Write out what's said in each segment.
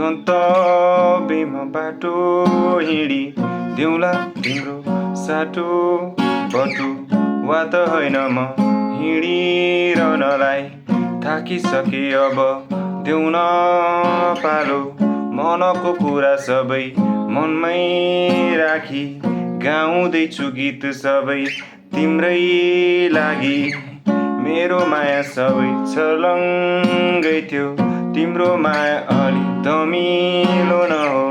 गन्तव्यमा बाटो हिँडी देउला तिम्रो साटो बटु वा त होइन म हिँडिरहनलाई थाकिसके अब देउन पालो मनको कुरा सबै मनमै राखी गाउँदैछु गीत सबै तिम्रै लागि मेरो माया सबै छलङ्गै थियो तिम्रो माया अलि धमिलो न हो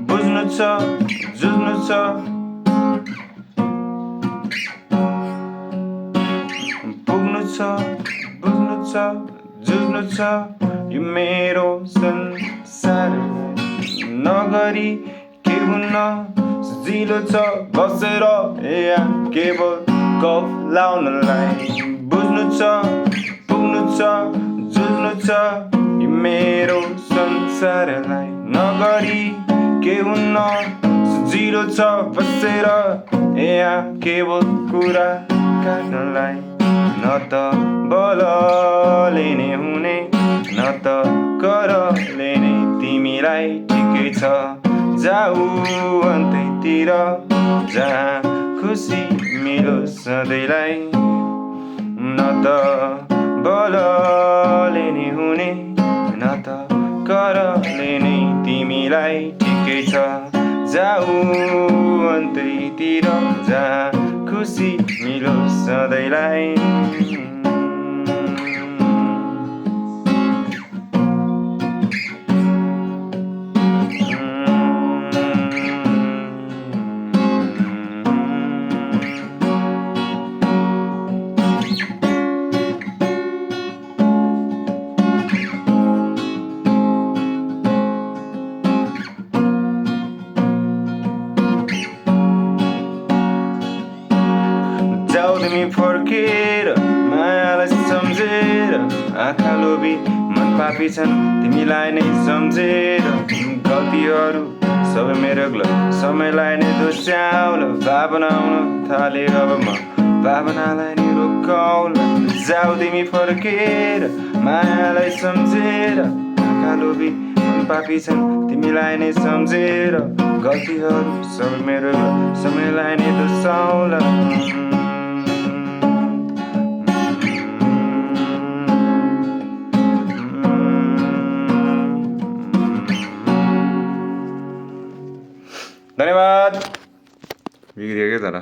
बुझ्नु छ जुझ्नु छ पुग्नु छ बुझ्नु छ जुझ्नु छ यो मेरो संसार नगरी के हुन्न सजिलो छ बसेर या केवल गफ लाउनलाई बुझ्नु छ पुग्नु छ जुझ्नु छ यो मेरो संसारलाई नगरी के हुन्न सजिलो छ बसेर यहाँ केवल कुरा काट्नलाई न त बलले नै हुने न त करले नै तिमीलाई ठिकै छ जाऊ अन्तैतिर जहाँ खुसी मिलोस् सधैँलाई न त बलले नै हुने न त करले नै तिमीलाई ठिकै छ जाऊ अन्तैतिर जहाँ खुसी मिलोस् सधैँलाई जाऊ तिमी फर्केर मायालाई सम्झेर आँखा लोभी मन पापी छन् तिमीलाई नै सम्झेर गल्तीहरू सबै मेरो समयलाई नै दोस्याउला भावना आउन थाले अब म भावनालाई नै रोकाउला जाऊ तिमी फर्केर मायालाई सम्झेर आँखा लोभी मन पापी छन् तिमीलाई नै सम्झेर गल्तीहरू सबै मेरो समयलाई नै दोस्याउला धन्यवाद बिग्रियो क्या तर